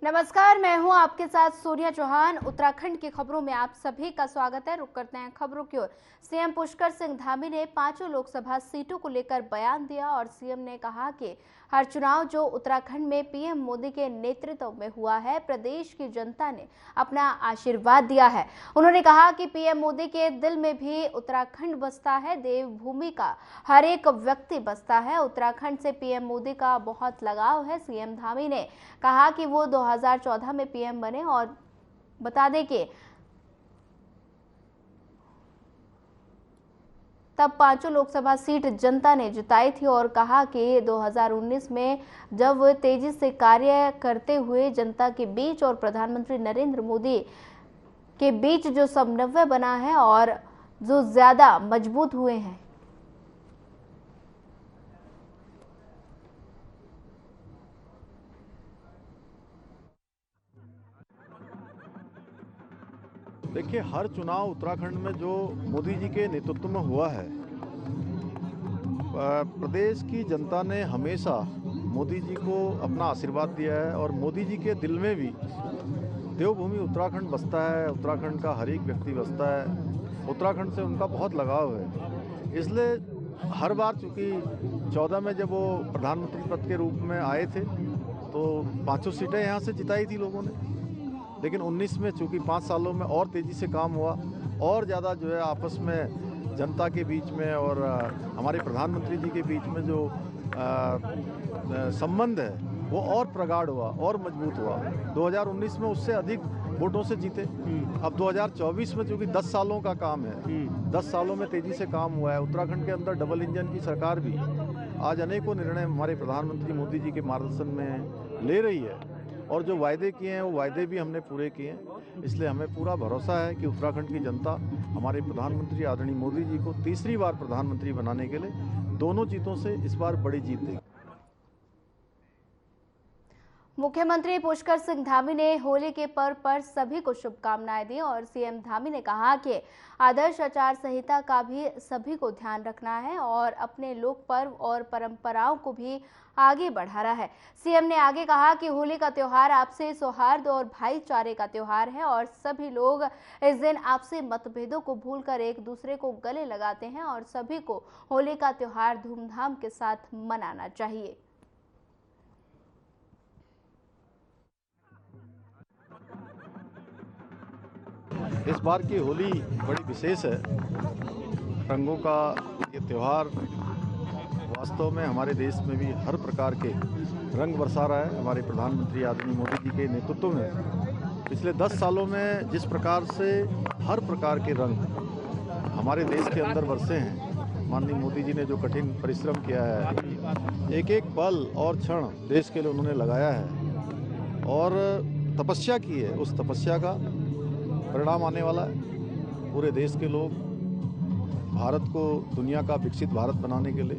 नमस्कार, मैं हूं आपके साथ सोनिया चौहान। उत्तराखंड की खबरों में आप सभी का स्वागत है। रुक करते हैं खबरों की ओर। सीएम पुष्कर सिंह धामी ने पांचों लोकसभा सीटों को लेकर बयान दिया और सीएम ने कहा कि हर चुनाव जो उत्तराखंड में पीएम मोदी के नेतृत्व में हुआ है, प्रदेश की जनता ने अपना आशीर्वाद दिया है। उन्होंने कहा कि पीएम मोदी के दिल में भी उत्तराखंड बसता है, देवभूमि का हर एक व्यक्ति बसता है। उत्तराखंड से पीएम मोदी का बहुत लगाव है। सीएम धामी ने कहा कि वो 2014 में पीएम बने और बता दें कि तब पांचों लोकसभा सीट जनता ने जिताई थी और कहा कि 2019 में जब वो तेजी से कार्य करते हुए जनता के बीच और प्रधानमंत्री नरेंद्र मोदी के बीच जो समन्वय बना है और जो ज्यादा मजबूत हुए हैं। देखिए, हर चुनाव उत्तराखंड में जो मोदी जी के नेतृत्व में हुआ है, प्रदेश की जनता ने हमेशा मोदी जी को अपना आशीर्वाद दिया है और मोदी जी के दिल में भी देवभूमि उत्तराखंड बसता है। उत्तराखंड का हर एक व्यक्ति बसता है। उत्तराखंड से उनका बहुत लगाव है। इसलिए हर बार, चूँकि 14 में जब वो प्रधानमंत्री पद के रूप में आए थे तो पांचों सीटें यहाँ से जिताई थी लोगों ने। लेकिन 19 में चूँकि 5 सालों में और तेज़ी से काम हुआ और ज़्यादा जो है आपस में जनता के बीच में और हमारे प्रधानमंत्री जी के बीच में जो संबंध है वो और प्रगाढ़ हुआ और मजबूत हुआ। 2019 में उससे अधिक वोटों से जीते। अब 2024 में चूँकि 10 सालों का काम है, 10 सालों में तेज़ी से काम हुआ है। उत्तराखंड के अंदर डबल इंजन की सरकार भी आज अनेकों निर्णय हमारे प्रधानमंत्री मोदी जी के मार्गदर्शन में ले रही है और जो वायदे किए हैं वो वायदे भी हमने पूरे किए हैं। इसलिए हमें पूरा भरोसा है कि उत्तराखंड की जनता हमारे प्रधानमंत्री आदरणीय मोदी जी को तीसरी बार प्रधानमंत्री बनाने के लिए दोनों जीतों से इस बार बड़ी जीत देगी। मुख्यमंत्री पुष्कर सिंह धामी ने होली के पर्व पर सभी को शुभकामनाएं दी और सीएम धामी ने कहा कि आदर्श आचार संहिता का भी सभी को ध्यान रखना है और अपने लोक पर्व और परंपराओं को भी आगे बढ़ाना है। सीएम ने आगे कहा कि होली का त्योहार आपसी सौहार्द और भाईचारे का त्योहार है और सभी लोग इस दिन आपसी मतभेदों को भूलकर एक दूसरे को गले लगाते हैं और सभी को होली का त्योहार धूमधाम के साथ मनाना चाहिए। इस बार की होली बड़ी विशेष है। रंगों का ये त्यौहार वास्तव में हमारे देश में भी हर प्रकार के रंग बरसा रहा है। हमारे प्रधानमंत्री आदरणीय मोदी जी के नेतृत्व में पिछले 10 सालों में जिस प्रकार से हर प्रकार के रंग हमारे देश के अंदर बरसे हैं, माननीय मोदी जी ने जो कठिन परिश्रम किया है, एक एक पल और क्षण देश के लिए उन्होंने लगाया है और तपस्या की है। उस तपस्या का परिणाम आने वाला है। पूरे देश के लोग भारत को दुनिया का विकसित भारत बनाने के लिए,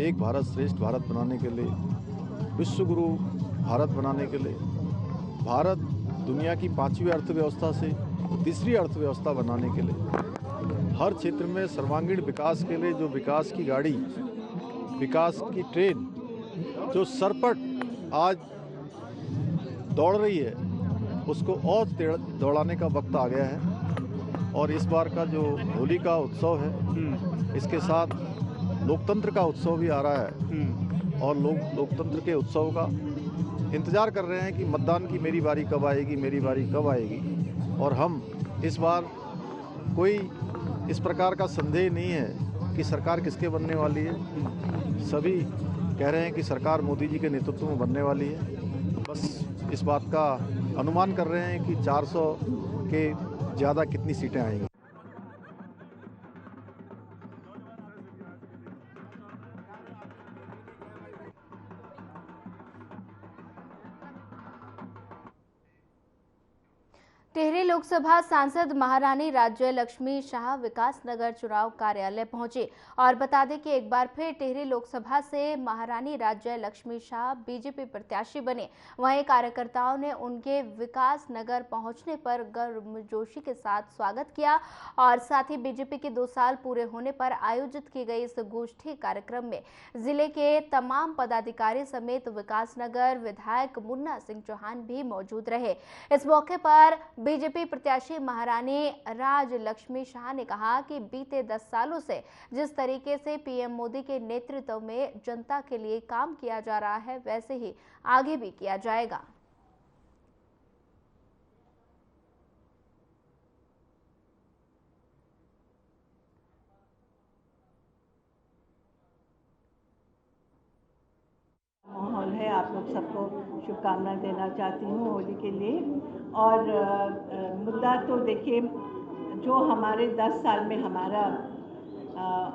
एक भारत श्रेष्ठ भारत बनाने के लिए, विश्व गुरु भारत बनाने के लिए, भारत दुनिया की 5वीं अर्थव्यवस्था से तीसरी अर्थव्यवस्था बनाने के लिए, हर क्षेत्र में सर्वांगीण विकास के लिए जो विकास की गाड़ी, विकास की ट्रेन जो सरपट आज दौड़ रही है, उसको और दौड़ाने का वक्त आ गया है। और इस बार का जो होली का उत्सव है, इसके साथ लोकतंत्र का उत्सव भी आ रहा है और लोग लोकतंत्र के उत्सव का इंतज़ार कर रहे हैं कि मतदान की मेरी बारी कब आएगी, मेरी बारी कब आएगी। और हम इस बार कोई इस प्रकार का संदेह नहीं है कि सरकार किसके बनने वाली है। सभी कह रहे हैं कि सरकार मोदी जी के नेतृत्व में बनने वाली है। बस इस बात का अनुमान कर रहे हैं कि 400 के ज़्यादा कितनी सीटें आएंगी। टिहरी लोकसभा सांसद महारानी राज्य लक्ष्मी शाह विकास नगर चुनाव कार्यालय पहुंचे और बता दें कि एक बार फिर टिहरी लोकसभा से महारानी राज्य लक्ष्मी शाह बीजेपी प्रत्याशी बने। वहीं कार्यकर्ताओं ने उनके विकास नगर पहुंचने पर गर्मजोशी के साथ स्वागत किया और साथ ही बीजेपी के 2 साल पूरे होने पर आयोजित की गई इस गोष्ठी कार्यक्रम में जिले के तमाम पदाधिकारी समेत विकास नगर विधायक मुन्ना सिंह चौहान भी मौजूद रहे। इस मौके पर बीजेपी प्रत्याशी महारानी राज लक्ष्मी शाह ने कहा कि बीते 10 सालों से जिस तरीके से पीएम मोदी के नेतृत्व में जनता के लिए काम किया जा रहा है वैसे ही आगे भी किया जाएगा। माहौल है, आप लोग सबको शुभकामनाएं देना चाहती हूँ होली के लिए। और मुद्दा तो देखिए, जो हमारे 10 साल में हमारा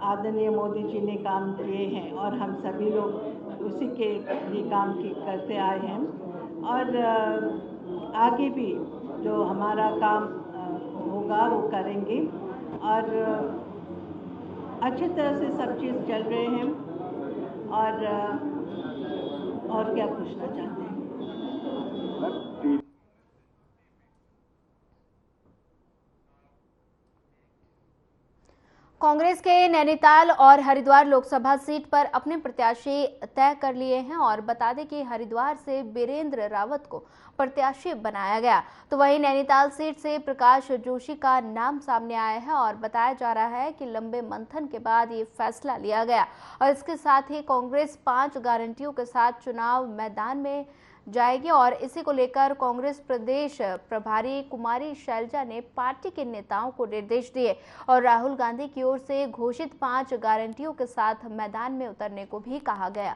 आदरणीय मोदी जी ने काम किए हैं और हम सभी लोग उसी के लिए काम करते आए हैं और आगे भी जो हमारा काम होगा वो करेंगे और अच्छी तरह से सब चीज़ चल रहे हैं और क्या पूछना चाहते हैं? कांग्रेस के नैनीताल और हरिद्वार लोकसभा सीट पर अपने प्रत्याशी तय कर लिए हैं और बता दें कि हरिद्वार से बीरेंद्र रावत को प्रत्याशी बनाया गया, तो वहीं नैनीताल सीट से प्रकाश जोशी का नाम सामने आया है और बताया जा रहा है कि लंबे मंथन के बाद ये फैसला लिया गया और इसके साथ ही कांग्रेस 5 गारंटियों के साथ चुनाव मैदान में जाएगी और इसी को लेकर कांग्रेस प्रदेश प्रभारी कुमारी शैलजा ने पार्टी के नेताओं को निर्देश दिए और राहुल गांधी की ओर से घोषित 5 गारंटियों के साथ मैदान में उतरने को भी कहा गया।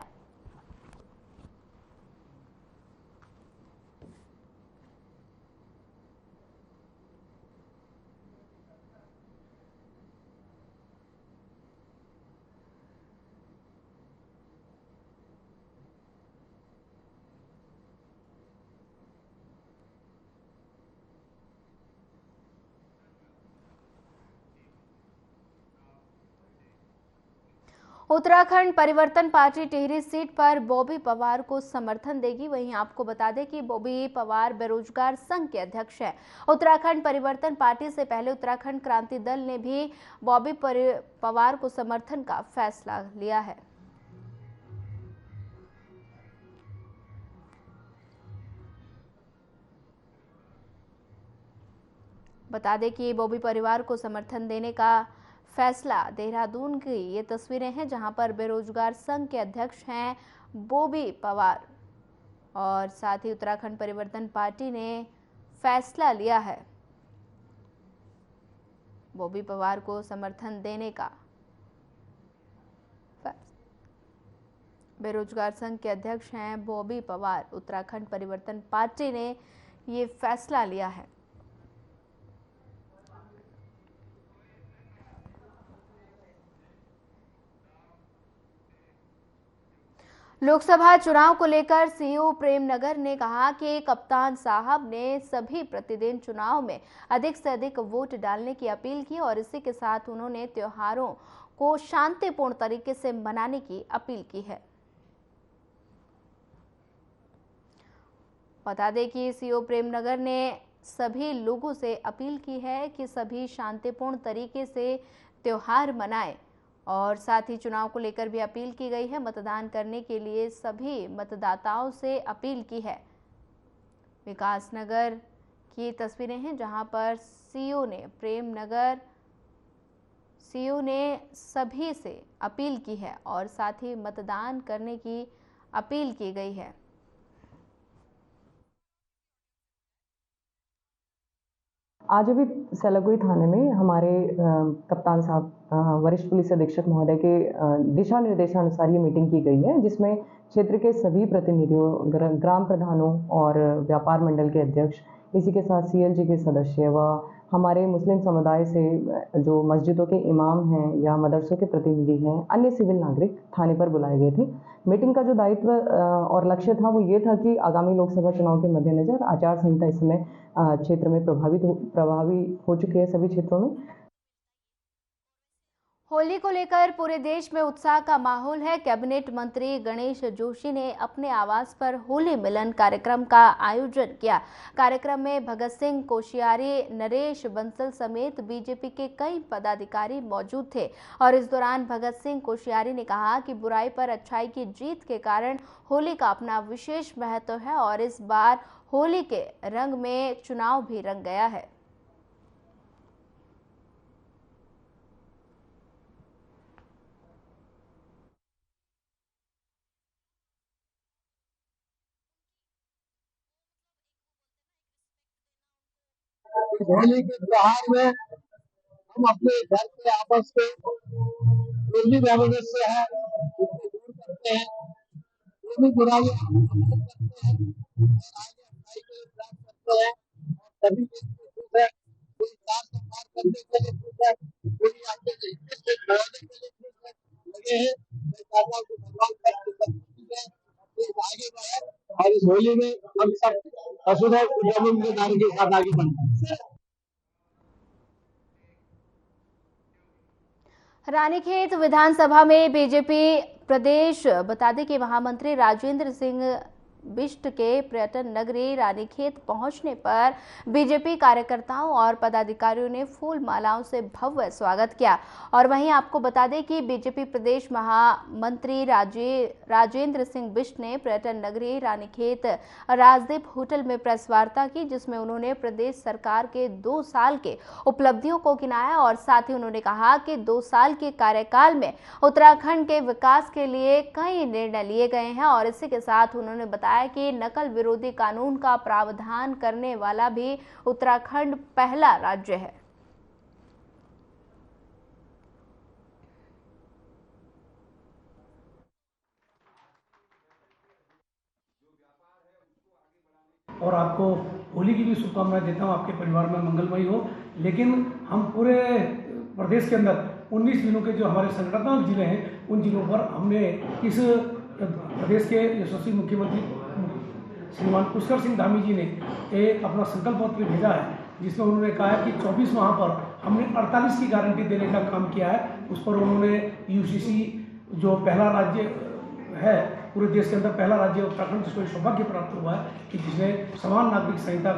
उत्तराखंड परिवर्तन पार्टी टिहरी सीट पर बॉबी पवार को समर्थन देगी। वहीं आपको बता दें कि बॉबी पवार बेरोजगार संघ के अध्यक्ष हैं। उत्तराखंड परिवर्तन पार्टी से पहले उत्तराखंड क्रांति दल ने भी बॉबी पवार को समर्थन का फैसला लिया है। बता दें कि बॉबी परिवार को समर्थन देने का फैसला देहरादून की ये तस्वीरें हैं जहां पर बेरोजगार संघ के अध्यक्ष हैं बॉबी पवार और साथ ही उत्तराखंड परिवर्तन पार्टी ने फैसला लिया है बॉबी पवार को समर्थन देने का। बेरोजगार संघ के अध्यक्ष हैं बॉबी पवार। उत्तराखंड परिवर्तन पार्टी ने ये फैसला लिया है। लोकसभा चुनाव को लेकर सीईओ प्रेमनगर ने कहा कि कप्तान साहब ने सभी प्रतिदिन चुनाव में अधिक से अधिक वोट डालने की अपील की और इसी के साथ उन्होंने त्योहारों को शांतिपूर्ण तरीके से मनाने की अपील की है। बता दें कि सीईओ प्रेमनगर ने सभी लोगों से अपील की है कि सभी शांतिपूर्ण तरीके से त्योहार मनाएं और साथ ही चुनाव को लेकर भी अपील की गई है। मतदान करने के लिए सभी मतदाताओं से अपील की है। विकास नगर की तस्वीरें हैं जहां पर सीईओ ने सभी से अपील की है और साथ ही मतदान करने की अपील की गई है। आज अभी सलगुई थाने में हमारे कप्तान साहब वरिष्ठ पुलिस अधीक्षक महोदय के दिशा निर्देशानुसार ये मीटिंग की गई है, जिसमें क्षेत्र के सभी प्रतिनिधियों, ग्राम प्रधानों और व्यापार मंडल के अध्यक्ष, इसी के साथ सीएलजी के सदस्य व हमारे मुस्लिम समुदाय से जो मस्जिदों के इमाम हैं या मदरसों के प्रतिनिधि हैं, अन्य सिविल नागरिक थाने पर बुलाए गए थे। मीटिंग का जो दायित्व और लक्ष्य था वो ये था कि आगामी लोकसभा चुनाव के मद्देनजर आचार संहिता इस समय क्षेत्र में प्रभावी हो चुकी है सभी क्षेत्रों में। होली को लेकर पूरे देश में उत्साह का माहौल है। कैबिनेट मंत्री गणेश जोशी ने अपने आवास पर होली मिलन कार्यक्रम का आयोजन किया। कार्यक्रम में भगत सिंह कोश्यारी, नरेश बंसल समेत बीजेपी के कई पदाधिकारी मौजूद थे और इस दौरान भगत सिंह कोश्यारी ने कहा कि बुराई पर अच्छाई की जीत के कारण होली का अपना विशेष महत्व है और इस बार होली के रंग में चुनाव भी रंग गया है। होली के त्योहार में हम अपने घर के आपस में जो भी सामंजस्य है उसको दूर करते हैं, जो भी बुराई करते हैं और आगे अच्छाई के लिए प्रयास करते हैं। और सभी के लिए है, कोई साथ संवाद करने के लिए खुश है, कोई आपके रिश्ते से जोड़ने के लिए खुश है, लगे हैं। मैं चाहता हूँ कि भगवान का है और आगे बढ़े और इस होली में हम सब वसुधैव कुटुंबकम के नारे के साथ आगे बढ़े। रानीखेत विधानसभा में बीजेपी प्रदेश बता दें कि महामंत्री राजेंद्र सिंह बिष्ट के पर्यटन नगरी रानीखेत पहुंचने पर बीजेपी कार्यकर्ताओं और पदाधिकारियों ने फूल मालाओं से भव्य स्वागत किया। और वहीं आपको बता दें कि बीजेपी प्रदेश महामंत्री राजेंद्र सिंह बिष्ट ने पर्यटन नगरी रानीखेत राजदीप होटल में प्रेस वार्ता की, जिसमें उन्होंने प्रदेश सरकार के 2 साल के उपलब्धियों को गिनाया और साथ ही उन्होंने कहा कि 2 साल के कार्यकाल में उत्तराखंड के विकास के लिए कई निर्णय लिए गए हैं। और इसी के साथ उन्होंने बताया कि नकल विरोधी कानून का प्रावधान करने वाला भी उत्तराखंड पहला राज्य है। और आपको होली की भी शुभकामनाएं देता हूं, आपके परिवार में मंगलमय हो। लेकिन हम पूरे प्रदेश के अंदर 19 जिलों के जो हमारे संगठनात्मक जिले हैं उन जिलों पर हमने इस प्रदेश के यशस्वी मुख्यमंत्री श्रीमान पुष्कर सिंह धामी जी ने एक अपना संकल्प पत्र भेजा है, जिसमें उन्होंने कहा है कि 24 माह पर हमने 48 की गारंटी देने का काम किया है। उस पर उन्होंने यूसीसी जो पहला राज्य है पूरे देश के अंदर पहला राज्य उत्तराखंड, जिसको सौभाग्य प्राप्त हुआ है कि जिसने समान नागरिक संहिता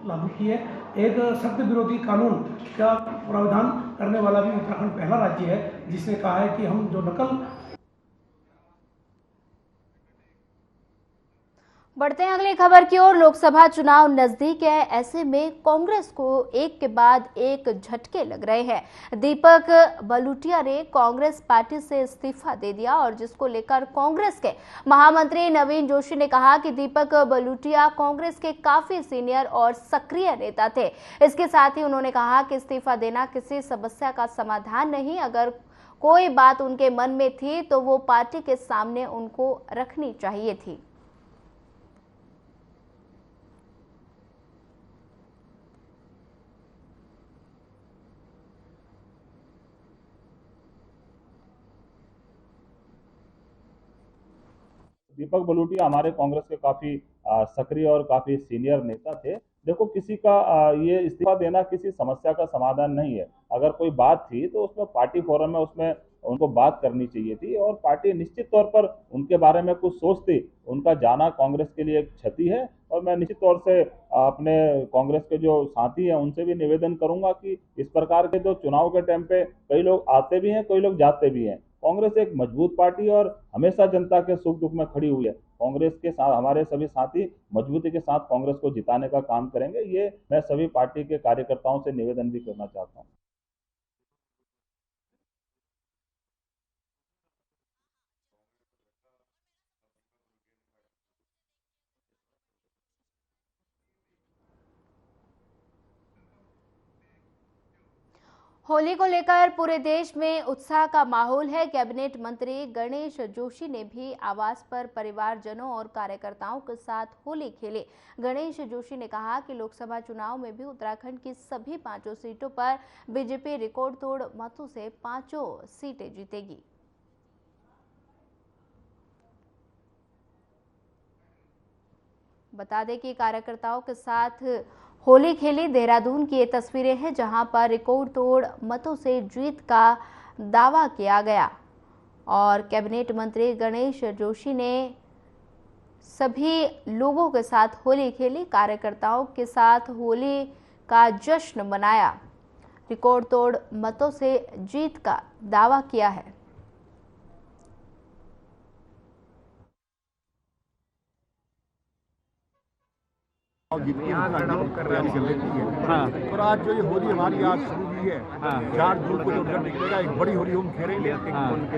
लागू की है। एक सख्त विरोधी कानून का प्रावधान करने वाला भी उत्तराखंड पहला राज्य है, जिसने कहा है कि हम जो नकल। बढ़ते हैं अगली खबर की ओर। लोकसभा चुनाव नजदीक है, ऐसे में कांग्रेस को एक के बाद एक झटके लग रहे हैं। दीपक बलूटिया ने कांग्रेस पार्टी से इस्तीफा दे दिया और जिसको लेकर कांग्रेस के महामंत्री नवीन जोशी ने कहा कि दीपक बलूटिया कांग्रेस के काफी सीनियर और सक्रिय नेता थे। इसके साथ ही उन्होंने कहा कि इस्तीफा देना किसी समस्या का समाधान नहीं, अगर कोई बात उनके मन में थी तो वो पार्टी के सामने उनको रखनी चाहिए थी। दीपक बलूटिया हमारे कांग्रेस के काफी सक्रिय और काफी सीनियर नेता थे। देखो, किसी का ये इस्तीफा देना किसी समस्या का समाधान नहीं है। अगर कोई बात थी तो उसमें पार्टी फोरम में उसमें उनको बात करनी चाहिए थी और पार्टी निश्चित तौर पर उनके बारे में कुछ सोचती। उनका जाना कांग्रेस के लिए एक क्षति है और मैं निश्चित तौर से अपने कांग्रेस के जो साथी हैं उनसे भी निवेदन करूंगा कि इस प्रकार के जो चुनाव के टाइम पे कई लोग आते भी हैं, कई लोग जाते भी हैं। कांग्रेस एक मजबूत पार्टी और हमेशा जनता के सुख दुख में खड़ी हुई है। कांग्रेस के साथ हमारे सभी साथी मजबूती के साथ कांग्रेस को जिताने का काम करेंगे। ये मैं सभी पार्टी के कार्यकर्ताओं से निवेदन भी करना चाहता हूं। होली को लेकर पूरे देश में उत्साह का माहौल है। कैबिनेट मंत्री गणेश जोशी ने भी आवास पर परिवारजनों और कार्यकर्ताओं के साथ होली खेली। गणेश जोशी ने कहा कि लोकसभा चुनाव में भी उत्तराखंड की सभी 5 सीटों पर बीजेपी रिकॉर्ड तोड़ मतों से 5 सीटें जीतेगी। बता दें कि कार्यकर्ताओं के साथ होली खेली देहरादून की ये तस्वीरें हैं, जहां पर रिकॉर्ड तोड़ मतों से जीत का दावा किया गया और कैबिनेट मंत्री गणेश जोशी ने सभी लोगों के साथ होली खेली, कार्यकर्ताओं के साथ होली का जश्न मनाया, रिकॉर्ड तोड़ मतों से जीत का दावा किया है। और आज जो ये होली हमारी आज शुरू हुई है, 4 जून को जो रिजल्ट निकलेगा, एक बड़ी होली हम खेलेंगे।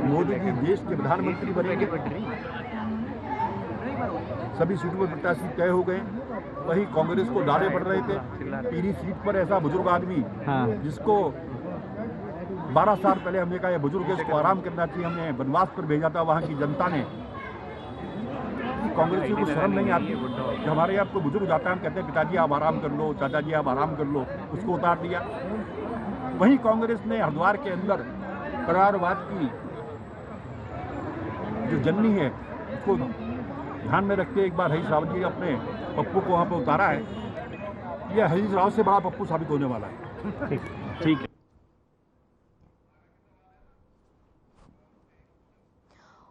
मोदी जी देश के प्रधानमंत्री बनेंगे, सभी सीटों पर प्रत्याशी तय हो गए। वही कांग्रेस को दावे पड़ रहे थे। पीरी सीट पर ऐसा बुजुर्ग आदमी जिसको 12 साल पहले हमने कहा बुजुर्ग है, इसको आराम करना चाहिए, हमने वनवास पर भेजा था वहाँ की जनता ने। कांग्रेस को शर्म नहीं आती कि हमारे यहाँ कोई बुजुर्ग जाता है, हम कहते हैं पिताजी आप आराम कर लो, चाचाजी आप आराम कर लो, उसको उतार दिया। वहीं कांग्रेस ने हरिद्वार के अंदर परिवारवाद की जो जननी है उसको ध्यान में रखते एक बार हरीश रावत जी अपने पप्पू को वहाँ पर उतारा है। यह हरीश रावत से बड़ा पप्पू साबित होने वाला है। ठीक है।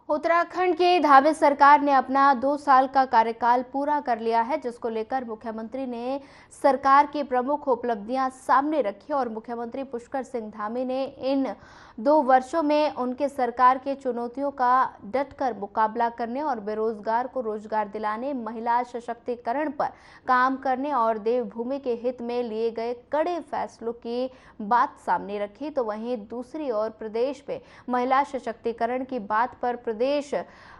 उत्तराखंड की धामी सरकार ने अपना 2 साल का कार्यकाल पूरा कर लिया है, जिसको लेकर मुख्यमंत्री ने सरकार की प्रमुख उपलब्धियां सामने रखी और मुख्यमंत्री पुष्कर सिंह धामी ने इन 2 वर्षों में उनके सरकार के चुनौतियों का डटकर मुकाबला करने और बेरोजगार को रोजगार दिलाने, महिला सशक्तिकरण पर काम करने और देवभूमि के हित में लिए गए कड़े फैसलों की बात सामने रखी। तो वहीं दूसरी ओर प्रदेश में महिला सशक्तिकरण की बात पर प्रदेश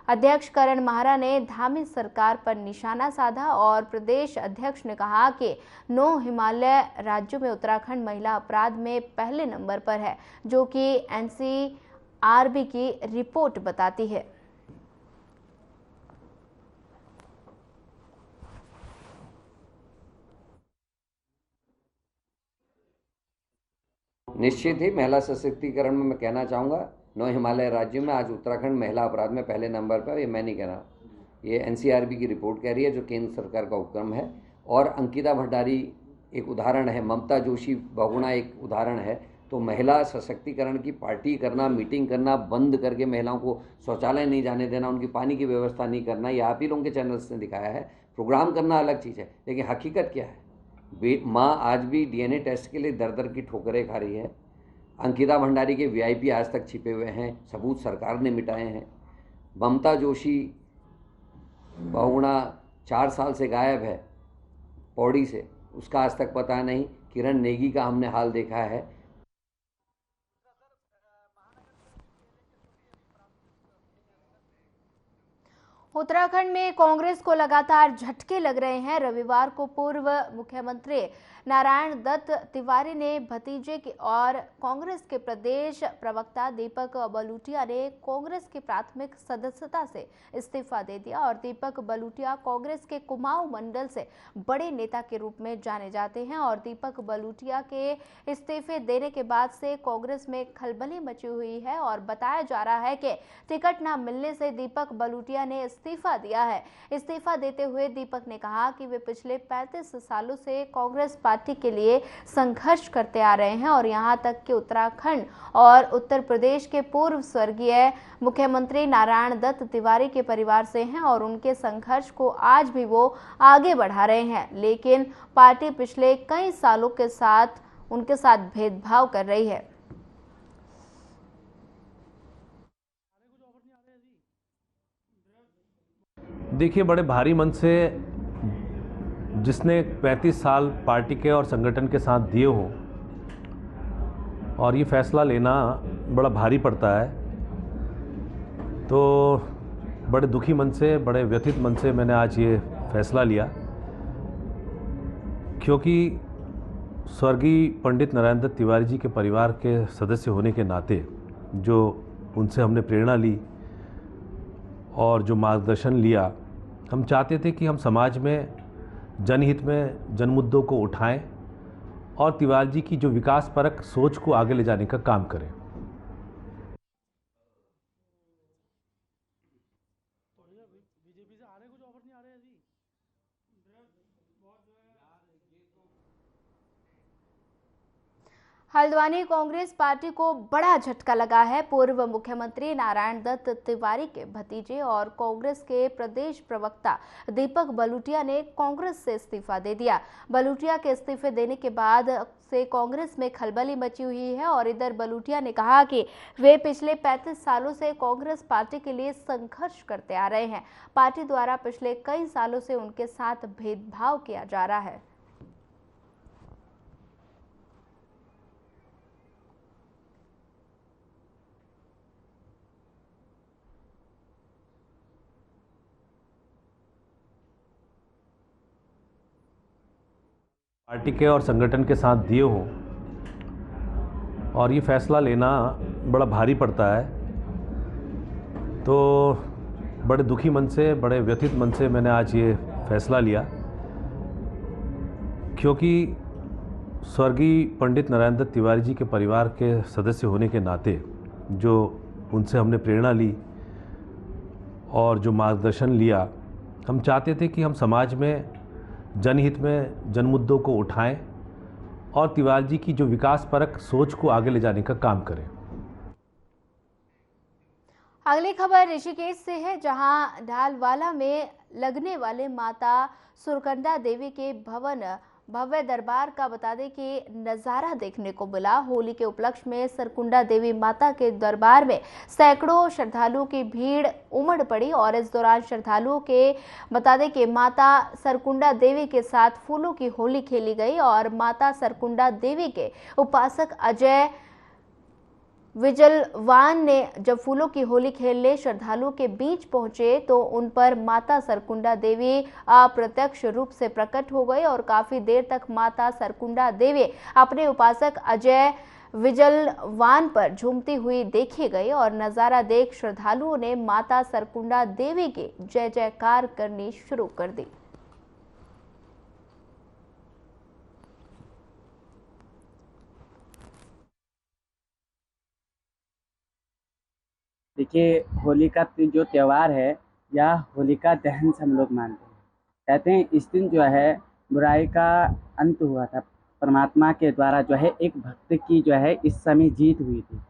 अध्यक्ष करण माहरा ने धामी सरकार पर निशाना साधा और प्रदेश अध्यक्ष ने कहा कि 9 हिमालय राज्यों में उत्तराखंड महिला अपराध में पहले नंबर पर है, जो कि NCRB की रिपोर्ट बताती है। निश्चित ही महिला सशक्तिकरण में मैं कहना चाहूँगा 9 हिमालय राज्यों में आज उत्तराखंड महिला अपराध में पहले नंबर पर। ये मैं नहीं कह रहा, ये NCRB की रिपोर्ट कह रही है, जो केंद्र सरकार का उपक्रम है। और अंकिता भंडारी एक उदाहरण है, ममता जोशी बहुगुणा एक उदाहरण है। तो महिला सशक्तिकरण की पार्टी करना, मीटिंग करना, बंद करके महिलाओं को शौचालय नहीं जाने देना, उनकी पानी की व्यवस्था नहीं करना, ये आप ही लोगों के चैनल्स ने दिखाया है। प्रोग्राम करना अलग चीज़ है, लेकिन हकीकत क्या है? माँ आज भी DNA टेस्ट के लिए दर दर की ठोकरें खा रही है। अंकिता भंडारी के VIP आज तक छिपे हुए हैं, सबूत सरकार ने मिटाए हैं। ममता जोशी बहुगुणा 4 साल से गायब है पौड़ी से, उसका आज तक पता नहीं। किरण नेगी का हमने हाल देखा है। उत्तराखंड में कांग्रेस को लगातार झटके लग रहे हैं। रविवार को पूर्व मुख्यमंत्री नारायण दत्त तिवारी ने भतीजे के और कांग्रेस के प्रदेश प्रवक्ता दीपक बलूटिया ने कांग्रेस की प्राथमिक सदस्यता से इस्तीफा दे दिया और दीपक बलूटिया कांग्रेस के कुमाऊं मंडल से बड़े नेता के रूप में जाने जाते हैं और दीपक बलूटिया के इस्तीफे देने के बाद से कांग्रेस में खलबली मची हुई है और बताया जा रहा है कि टिकट न मिलने से दीपक बलूटिया ने इस्तीफा दिया है। इस्तीफा देते हुए दीपक ने कहा कि वे पिछले 35 सालों से कांग्रेस पार्टी के लिए संघर्ष करते आ रहे हैं और यहां तक कि उत्तराखंड और उत्तर प्रदेश के पूर्व स्वर्गीय मुख्यमंत्री नारायण दत्त तिवारी के परिवार से हैं और उनके संघर्ष को आज भी वो आगे बढ़ा रहे हैं, लेकिन पार्टी पिछले कई सालों के साथ उनके साथ भेदभाव कर रही है। देखिए, बड़े भारी मन से जिसने 35 साल पार्टी के और संगठन के साथ दिए हों और ये फैसला लेना बड़ा भारी पड़ता है, तो बड़े दुखी मन से, बड़े व्यथित मन से मैंने आज ये फैसला लिया, क्योंकि स्वर्गीय पंडित नारायण दत्त तिवारी जी के परिवार के सदस्य होने के नाते जो उनसे हमने प्रेरणा ली और जो मार्गदर्शन लिया, हम चाहते थे कि हम समाज में जनहित में जनमुद्दों को उठाएं और तिवारी जी की जो विकासपरक सोच को आगे ले जाने का काम करें। हल्द्वानी कांग्रेस पार्टी को बड़ा झटका लगा है। पूर्व मुख्यमंत्री नारायण दत्त तिवारी के भतीजे और कांग्रेस के प्रदेश प्रवक्ता दीपक बलूटिया ने कांग्रेस से इस्तीफा दे दिया। बलूटिया के इस्तीफे देने के बाद से कांग्रेस में खलबली मची हुई है और इधर बलूटिया ने कहा कि वे पिछले 35 सालों से कांग्रेस पार्टी के लिए संघर्ष करते आ रहे हैं। पार्टी द्वारा पिछले कई सालों से उनके साथ भेदभाव किया जा रहा है। पार्टी के और संगठन के साथ दिए हों और ये फैसला लेना बड़ा भारी पड़ता है, तो बड़े दुखी मन से, बड़े व्यथित मन से मैंने आज ये फैसला लिया, क्योंकि स्वर्गीय पंडित नारायण दत्त तिवारी जी के परिवार के सदस्य होने के नाते जो उनसे हमने प्रेरणा ली और जो मार्गदर्शन लिया, हम चाहते थे कि हम समाज में जनहित में जनमुद्दों को उठाएं और तिवारी जी की जो विकासपरक सोच को आगे ले जाने का काम करें। अगली खबर ऋषिकेश से है, जहां ढालवाला में लगने वाले माता सुरकंडा देवी के भव्य दरबार का बता दें कि नज़ारा देखने को मिला। होली के उपलक्ष्य में सरकुंडा देवी माता के दरबार में सैकड़ों श्रद्धालुओं की भीड़ उमड़ पड़ी और इस दौरान श्रद्धालुओं के बता दें कि माता सरकुंडा देवी के साथ फूलों की होली खेली गई और माता सरकुंडा देवी के उपासक अजय विजलवान ने जब फूलों की होली खेलने श्रद्धालुओं के बीच पहुंचे तो उन पर माता सरकुंडा देवी अप्रत्यक्ष रूप से प्रकट हो गई और काफी देर तक माता सरकुंडा देवी अपने उपासक अजय विजलवान पर झूमती हुई देखी गई और नजारा देख श्रद्धालुओं ने माता सरकुंडा देवी की जय जयकार करनी शुरू कर दी। देखिए, होली का जो त्यौहार है या होलिका दहन से हम लोग मानते हैं। कहते हैं इस दिन जो है बुराई का अंत हुआ था। परमात्मा के द्वारा जो है एक भक्त की जो है इस समय जीत हुई थी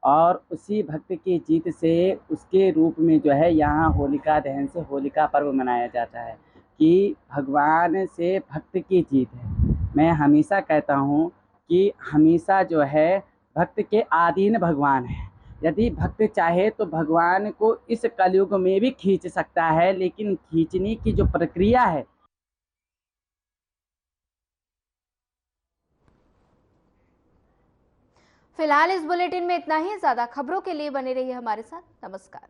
और उसी भक्त की जीत से उसके रूप में जो है यहाँ होलिका दहन से होलिका पर्व मनाया जाता है कि भगवान से भक्त की जीत है। मैं हमेशा कहता हूँ कि हमेशा जो है भक्त के आधीन भगवान है। यदि भक्त चाहे तो भगवान को इस कलयुग में भी खींच सकता है, लेकिन खींचने की जो प्रक्रिया है। फिलहाल इस बुलेटिन में इतना ही। ज्यादा खबरों के लिए बने रहिए हमारे साथ। नमस्कार।